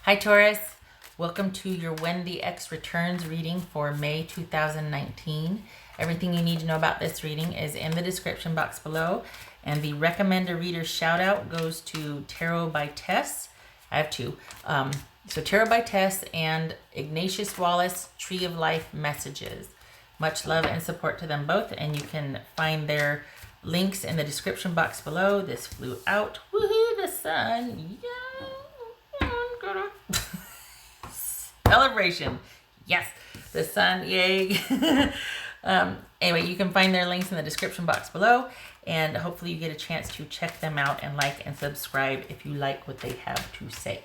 Hi Taurus, welcome to your When the X Returns reading for May 2019. Everything you need to know about this reading is in the description box below, and the recommend a reader shout out goes to Tarot by Tess. I have two. So Tarot by Tess and Ignatius Wallace Tree of Life Messages. Much love and support to them both, and you can find their links in the description box below. This flew out. Woohoo, the sun. Yeah. Celebration. Yes, the sun. Yay. Anyway, you can find their links in the description box below, and hopefully you get a chance to check them out and like and subscribe if you like what they have to say.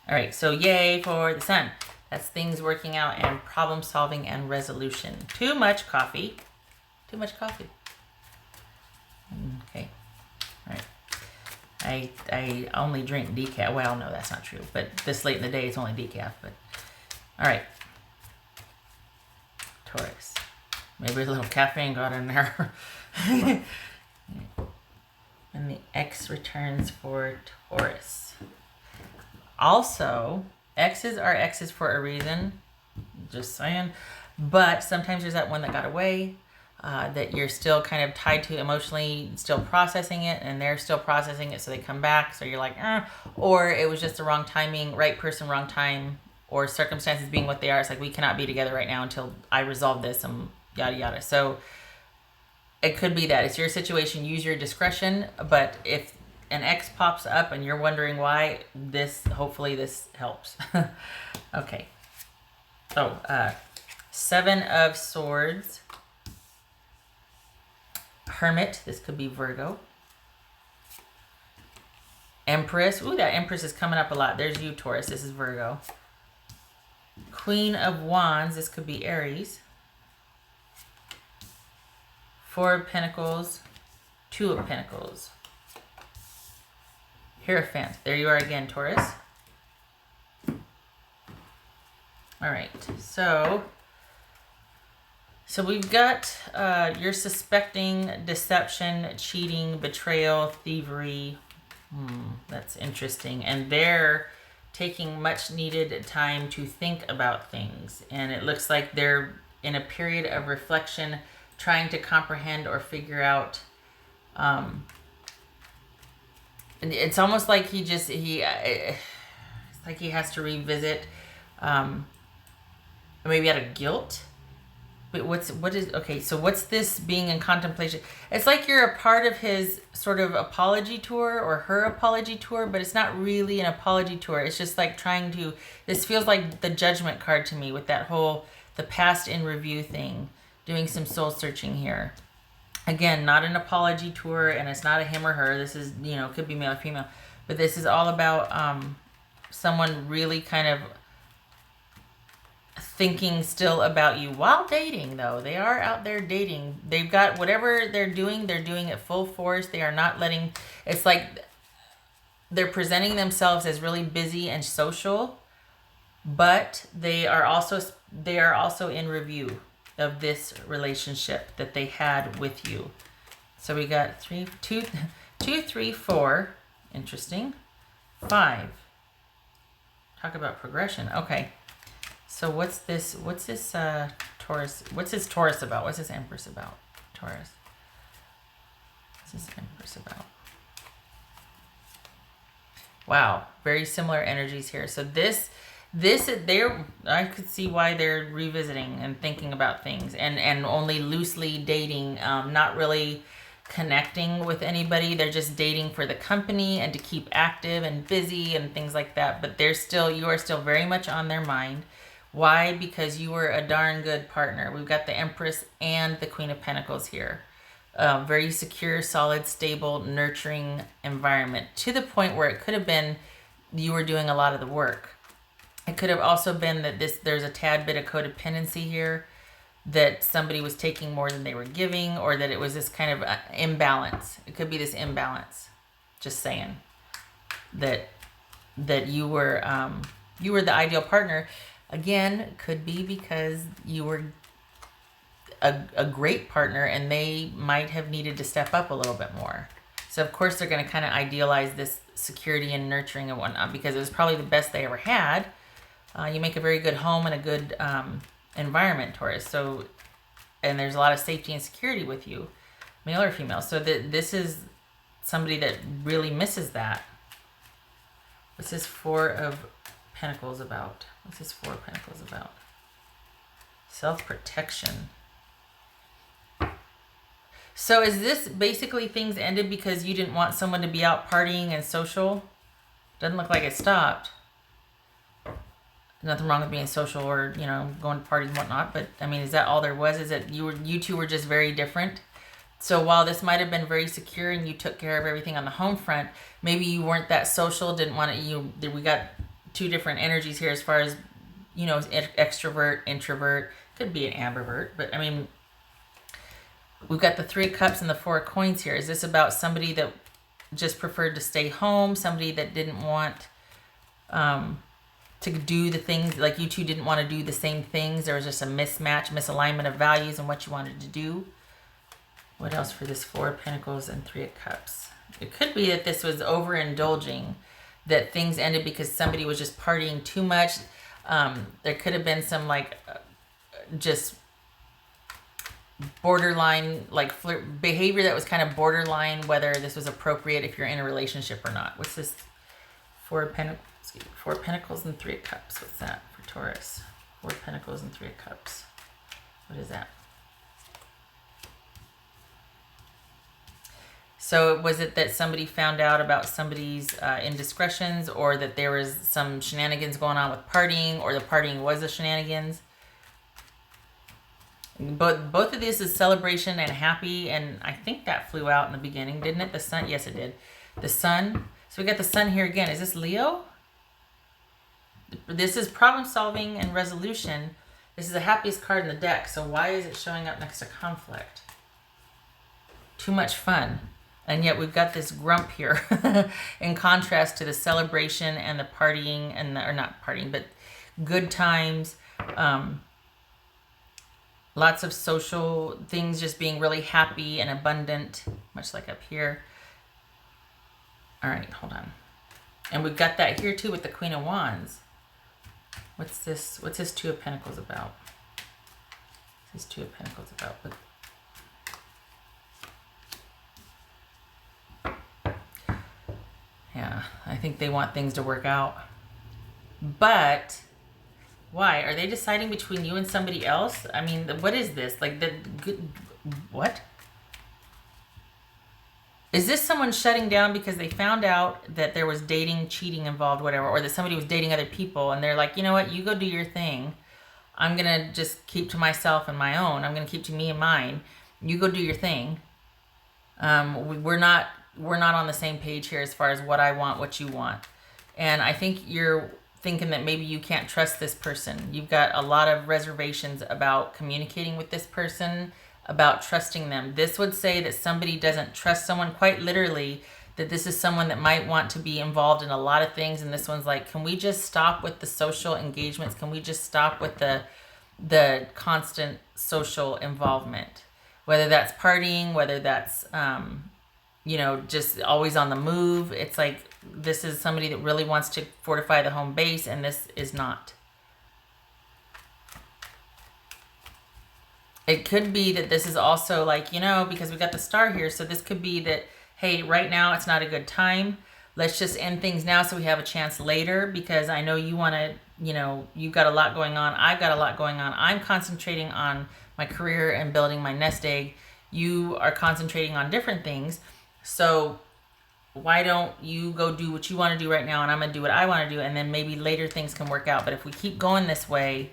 All right, so yay for the sun. That's things working out and problem solving and resolution. Too much coffee. Too much coffee. Okay. All right. I only drink decaf. Well, no, that's not true. But this late in the day, it's only decaf. But all right. Taurus. Maybe a little caffeine got in there. And the X returns for Taurus. Also, X's are X's for a reason. Just saying. But sometimes there's that one that got away. That you're still kind of tied to emotionally, still processing it, and they're still processing it, so they come back, so you're like, or it was just the wrong timing, right person, wrong time, or circumstances being what they are. It's like, we cannot be together right now until I resolve this, and yada yada. So it could be that it's your situation, use your discretion, but if an X pops up and you're wondering why, hopefully this helps. Okay. Seven of Swords. Hermit, this could be Virgo. Empress, ooh, that Empress is coming up a lot. There's you, Taurus, this is Virgo. Queen of Wands, this could be Aries. Four of Pentacles, Two of Pentacles. Hierophant, there you are again, Taurus. All right, so we've got, you're suspecting deception, cheating, betrayal, thievery. That's interesting. And they're taking much needed time to think about things. And it looks like they're in a period of reflection, trying to comprehend or figure out. And it's almost like it's like he has to revisit, maybe out of guilt. But what's this being in contemplation? It's like you're a part of his sort of apology tour or her apology tour, but it's not really an apology tour. It's just like this feels like the Judgment card to me, with that whole, the past in review thing, doing some soul searching here. Again, not an apology tour, and it's not a him or her. This is, could be male or female, but this is all about someone really kind of thinking still about you while dating, though. They are out there dating. They've got whatever they're doing it full force. They are not letting, it's like they're presenting themselves as really busy and social, but they are also in review of this relationship that they had with you. So we got 2, 3, 4. Interesting. 5. Talk about progression. Okay. So what's this Taurus? What's this Taurus about? What's this Empress about? Taurus. What's this Empress about? Wow, very similar energies here. So I could see why they're revisiting and thinking about things, and only loosely dating, not really connecting with anybody. They're just dating for the company and to keep active and busy and things like that. But you are still very much on their mind. Why? Because you were a darn good partner. We've got the Empress and the Queen of Pentacles here. Very secure, solid, stable, nurturing environment, to the point where it could have been you were doing a lot of the work. It could have also been that there's a tad bit of codependency here, that somebody was taking more than they were giving, or that it was this kind of imbalance. It could be this imbalance. Just saying that you were the ideal partner. Again, could be because you were a great partner and they might have needed to step up a little bit more. So of course they're going to kind of idealize this security and nurturing and whatnot because it was probably the best they ever had. You make a very good home and a good environment, Taurus. So, and there's a lot of safety and security with you, male or female. So this is somebody that really misses that. What's this Four of Pentacles about? What's this Four of Pentacles about? Self-protection. So is this basically things ended because you didn't want someone to be out partying and social? Doesn't look like it stopped. Nothing wrong with being social or, you know, going to parties and whatnot. But, I mean, is that all there was? Is that you two were just very different? So while this might have been very secure and you took care of everything on the home front, maybe you weren't that social, didn't want to, we got two different energies here as far as, you know, extrovert, introvert. Could be an ambivert, but, I mean, we've got the Three of Cups and the Four of Coins here. Is this about somebody that just preferred to stay home? Somebody that didn't want to do the things, like you two didn't want to do the same things. There was just a mismatch, misalignment of values and what you wanted to do. What else for this Four of Pentacles and Three of Cups? It could be that this was overindulging, that things ended because somebody was just partying too much. There could have been some like just borderline like flirt behavior that was kind of borderline, whether this was appropriate if you're in a relationship or not. What's this Four of Pentacles and Three of Cups? What's that for Taurus? Four of Pentacles and Three of Cups. What is that? So was it that somebody found out about somebody's indiscretions, or that there was some shenanigans going on with partying, or the partying was the shenanigans? But both of this is celebration and happy, and I think that flew out in the beginning, didn't it? The sun, yes it did. The sun. So we got the sun here again. Is this Leo? This is problem solving and resolution. This is the happiest card in the deck. So why is it showing up next to conflict? Too much fun. And yet we've got this grump here in contrast to the celebration and the partying, and or not partying, but good times. Lots of social things, just being really happy and abundant, much like up here. All right, hold on. And we've got that here too with the Queen of Wands. What's this? What's this Two of Pentacles about? What's this Two of Pentacles about? Yeah, I think they want things to work out. But why? Are they deciding between you and somebody else? I mean, what is this? Like, what? Is this someone shutting down because they found out that there was dating, cheating involved, whatever, or that somebody was dating other people and they're like, you know what, you go do your thing. I'm going to just keep to myself and my own. I'm going to keep to me and mine. You go do your thing. We're not on the same page here as far as what I want, what you want. And I think you're thinking that maybe you can't trust this person. You've got a lot of reservations about communicating with this person, about trusting them. This would say that somebody doesn't trust someone, quite literally, that this is someone that might want to be involved in a lot of things. And this one's like, can we just stop with the social engagements? Can we just stop with the constant social involvement? Whether that's partying, whether that's, you know, just always on the move. It's like, this is somebody that really wants to fortify the home base, and this is not. It could be that this is also like, you know, because we got the star here. So this could be that, hey, right now it's not a good time. Let's just end things now so we have a chance later, because I know you want to, you know, you've got a lot going on. I've got a lot going on. I'm concentrating on my career and building my nest egg. You are concentrating on different things. So why don't you go do what you want to do right now, and I'm going to do what I want to do, and then maybe later things can work out. But if we keep going this way,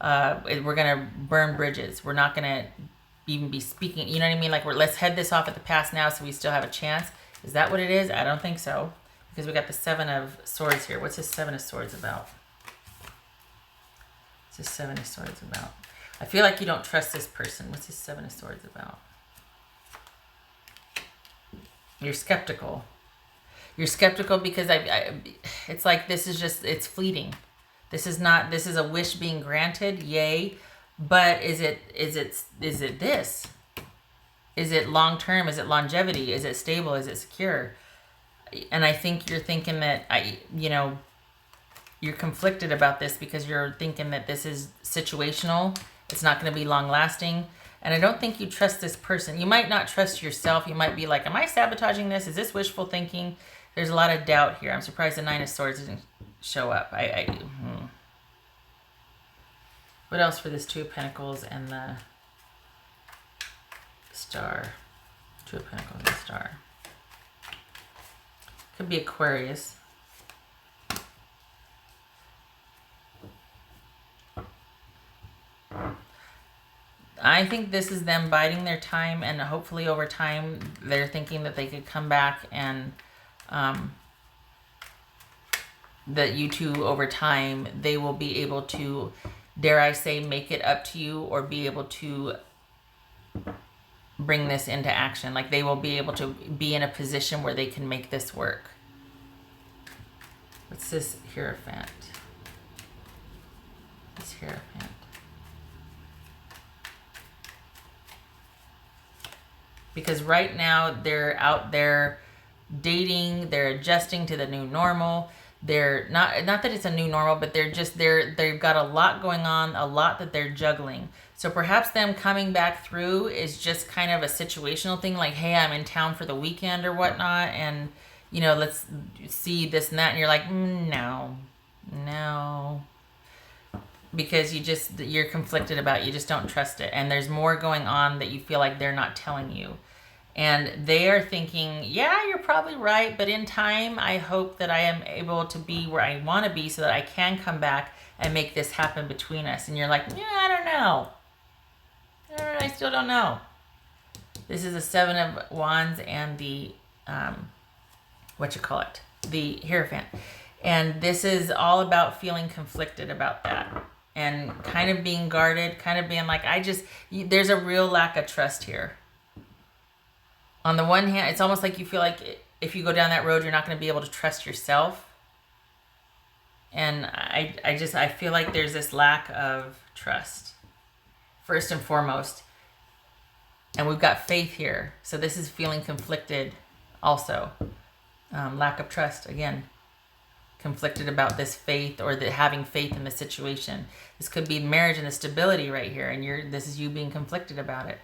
we're going to burn bridges. We're not going to even be speaking. You know what I mean? Like, let's head this off at the past now so we still have a chance. Is that what it is? I don't think so. Because we got the Seven of Swords here. What's this Seven of Swords about? What's this Seven of Swords about? I feel like you don't trust this person. What's this Seven of Swords about? You're skeptical. You're skeptical because it's like this is just, it's fleeting. This is not, this is a wish being granted, yay. But is it this? Is it long term? Is it longevity? Is it stable? Is it secure? And I think you're thinking that you're conflicted about this because you're thinking that this is situational. It's not going to be long lasting. And I don't think you trust this person. You might not trust yourself. You might be like, am I sabotaging this? Is this wishful thinking? There's a lot of doubt here. I'm surprised the Nine of Swords didn't show up. What else for this Two of Pentacles and the Star? Two of Pentacles and Star. Could be Aquarius. I think this is them biding their time, and hopefully over time they're thinking that they could come back and that you two over time they will be able to, dare I say, make it up to you, or be able to bring this into action. Like they will be able to be in a position where they can make this work. What's this Hierophant? This Hierophant. Because right now they're out there dating, they're adjusting to the new normal. They're not that it's a new normal, but they've got a lot going on, a lot that they're juggling. So perhaps them coming back through is just kind of a situational thing, like, hey, I'm in town for the weekend or whatnot, and let's see this and that, and you're like, no, because you're conflicted about it. You just don't trust it, and there's more going on that you feel like they're not telling you. And they are thinking, yeah, you're probably right, but in time, I hope that I am able to be where I want to be so that I can come back and make this happen between us. And you're like, yeah, I don't know. I still don't know. This is the Seven of Wands and the, the Hierophant. And this is all about feeling conflicted about that. And kind of being guarded, kind of being like, there's a real lack of trust here. On the one hand, it's almost like you feel like if you go down that road, you're not going to be able to trust yourself. And I feel like there's this lack of trust, first and foremost. And we've got faith here. So this is feeling conflicted also. Lack of trust, again. Conflicted about this faith, or having faith in the situation. This could be marriage and the stability right here. And this is you being conflicted about it.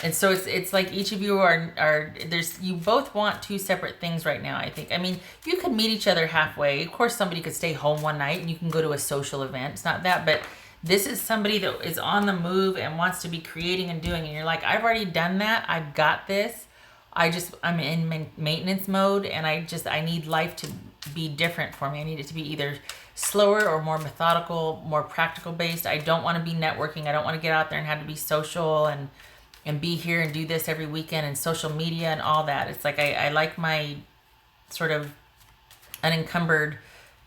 And so it's like each of you you both want two separate things right now, I think. I mean, you could meet each other halfway. Of course, somebody could stay home one night and you can go to a social event. It's not that, but this is somebody that is on the move and wants to be creating and doing. And you're like, I've already done that. I've got this. I'm in maintenance mode, and I need life to be different for me. I need it to be either slower or more methodical, more practical based. I don't want to be networking. I don't want to get out there and have to be social and be here and do this every weekend and social media and all that. It's like I like my sort of unencumbered,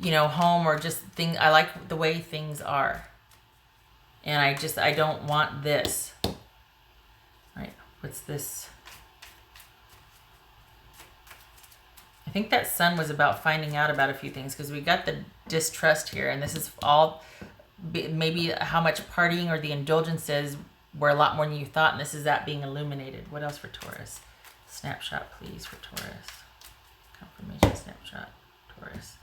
home, or just thing. I like the way things are. And I don't want this. All right, what's this? I think that Sun was about finding out about a few things, because we got the distrust here, and this is all maybe how much partying or the indulgences were a lot more than you thought, and this is that being illuminated. What else for Taurus? Snapshot, please, for Taurus. Confirmation snapshot, Taurus.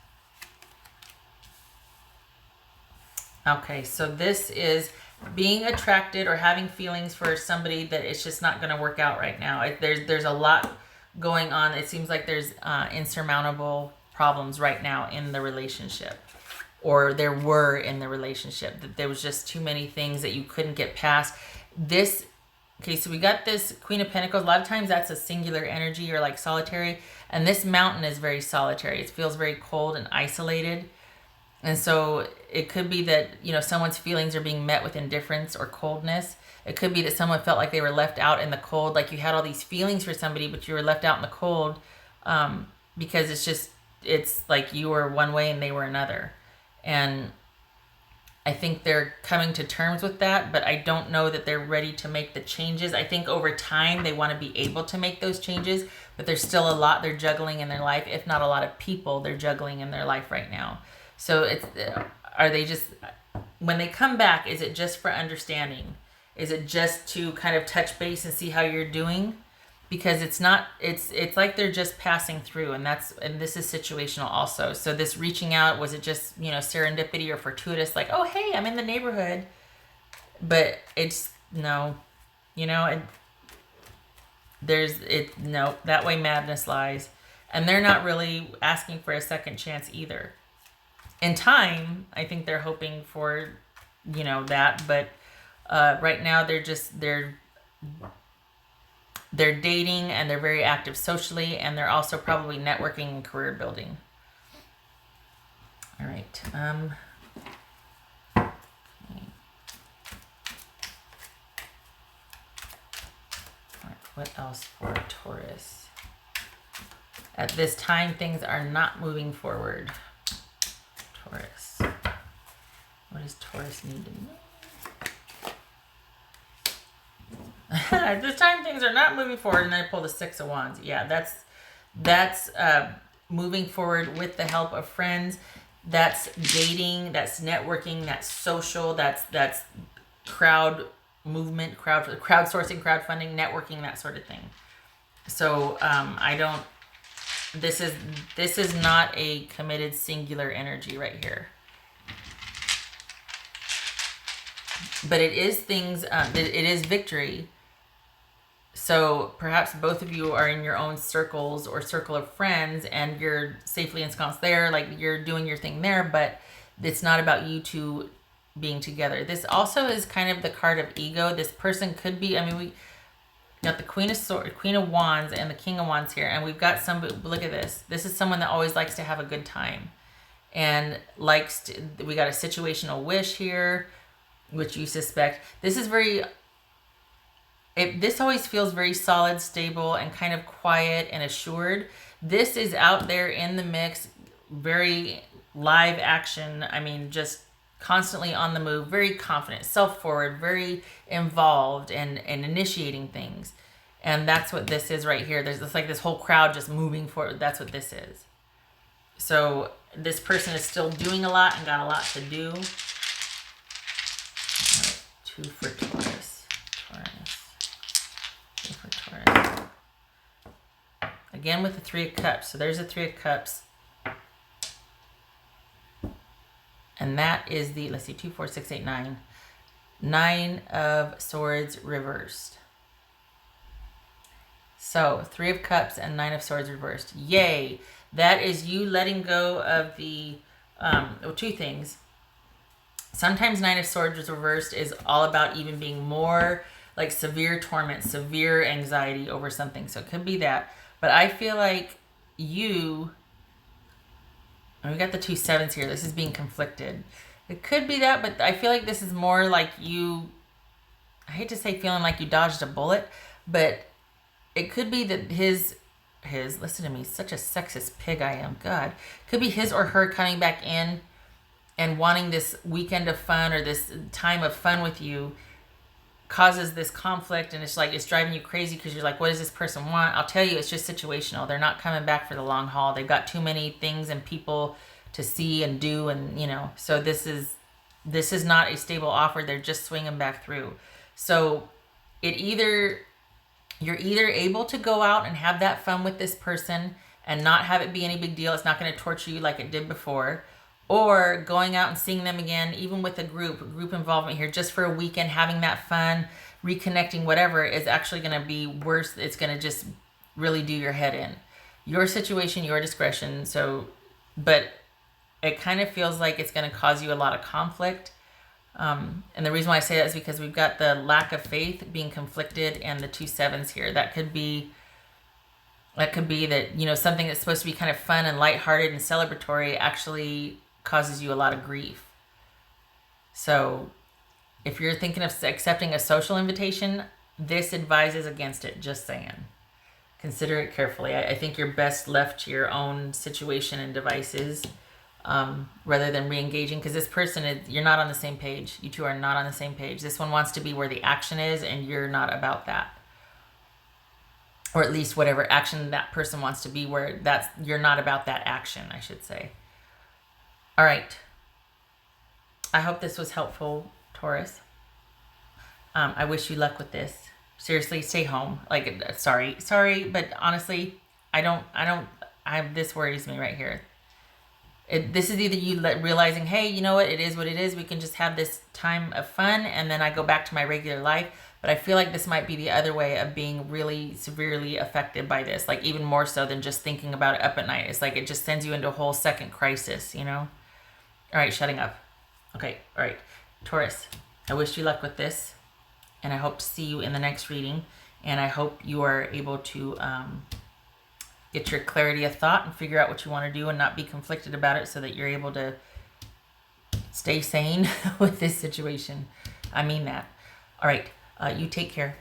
Okay, so this is being attracted or having feelings for somebody that it's just not going to work out right now. There's a lot going on. It seems like there's insurmountable problems right now in the relationship, or there were in the relationship, that there was just too many things that you couldn't get past. Okay, so we got this Queen of Pentacles. A lot of times that's a singular energy, or like solitary, and this mountain is very solitary. It feels very cold and isolated. And so it could be that, someone's feelings are being met with indifference or coldness. It could be that someone felt like they were left out in the cold, like you had all these feelings for somebody, but you were left out in the cold, because it's like you were one way and they were another. And I think they're coming to terms with that, but I don't know that they're ready to make the changes. I think over time they want to be able to make those changes, but there's still a lot they're juggling in their life, if not a lot of people they're juggling in their life right now. So are they just, when they come back, is it just for understanding? Is it just to kind of touch base and see how you're doing? Because it's not, it's like they're just passing through, and this is situational also. So this reaching out, was it just, serendipity or fortuitous, like, oh hey, I'm in the neighborhood? But it's no, and no, that way madness lies. And they're not really asking for a second chance either. In time, I think they're hoping for, that, but right now they're dating, and they're very active socially, and they're also probably networking and career building. All right. What else for Taurus? At this time, things are not moving forward. Taurus. What does Taurus need to know? At this time, things are not moving forward, and then I pull the Six of Wands. Yeah, that's moving forward with the help of friends. That's dating. That's networking. That's social. That's crowd movement, crowdsourcing, crowdfunding, networking, that sort of thing. So this is not a committed singular energy right here. But it is things, it is victory. So perhaps both of you are in your own circles or circle of friends, and you're safely ensconced there, like you're doing your thing there, but it's not about you two being together. This also is kind of the card of ego. This person could be, we got the Queen of Wands and the King of Wands here, and we've got somebody, look at this. This is someone that always likes to have a good time and we got a situational wish here, which you suspect. This is this always feels very solid, stable, and kind of quiet and assured. This is out there in the mix, very live action. Just constantly on the move, very confident, self-forward, very involved and initiating things. And that's what this is right here. There's this whole crowd just moving forward. That's what this is. So this person is still doing a lot and got a lot to do. All right, 2 for Taurus. Two for Taurus. Again with the 3 of Cups. So there's the 3 of Cups. And that is the, let's see, 2, 4, 6, 8, 9. 9 of Swords reversed. So 3 of Cups and 9 of Swords reversed. Yay! That is you letting go of the, 2 things. Sometimes 9 of Swords reversed is all about even being more like severe torment, severe anxiety over something. So it could be that. But I feel like we got the 2 sevens here. This is being conflicted. It could be that, but I feel like this is more like you, I hate to say feeling like you dodged a bullet, but it could be that his, listen to me, such a sexist pig I am, God. Could be his or her coming back in and wanting this weekend of fun or this time of fun with you causes this conflict, and it's like it's driving you crazy because you're like, what does this person want? I'll tell you, it's just situational. They're not coming back for the long haul. They've got too many things and people to see and do, and so this is not a stable offer. They're just swinging back through. So you're either able to go out and have that fun with this person and not have it be any big deal. It's not going to torture you like it did before. Or going out and seeing them again, even with a group involvement here, just for a weekend, having that fun, reconnecting, whatever, is actually going to be worse. It's going to just really do your head in. Your situation, your discretion. So, but it kind of feels like it's going to cause you a lot of conflict. And the reason why I say that is because we've got the lack of faith being conflicted and the 2 sevens here. That could be that, something that's supposed to be kind of fun and lighthearted and celebratory actually causes you a lot of grief. So if you're thinking of accepting a social invitation, this advises against it, just saying. Consider it carefully. I think you're best left to your own situation and devices rather than re-engaging, because this person, you're not on the same page. You two are not on the same page. This one wants to be where the action is, and you're not about that. Or at least whatever action that person wants to be, you're not about that action, I should say. All right. I hope this was helpful, Taurus. I wish you luck with this. Seriously, stay home. Like, sorry, but honestly, this worries me right here. This is either you realizing, hey, you know what, it is what it is. We can just have this time of fun, and then I go back to my regular life. But I feel like this might be the other way of being really severely affected by this, like even more so than just thinking about it up at night. It's like it just sends you into a whole second crisis, you know? All right, shutting up. Okay, all right. Taurus, I wish you luck with this, and I hope to see you in the next reading, and I hope you are able to get your clarity of thought and figure out what you want to do and not be conflicted about it so that you're able to stay sane with this situation. I mean that. All right. You take care.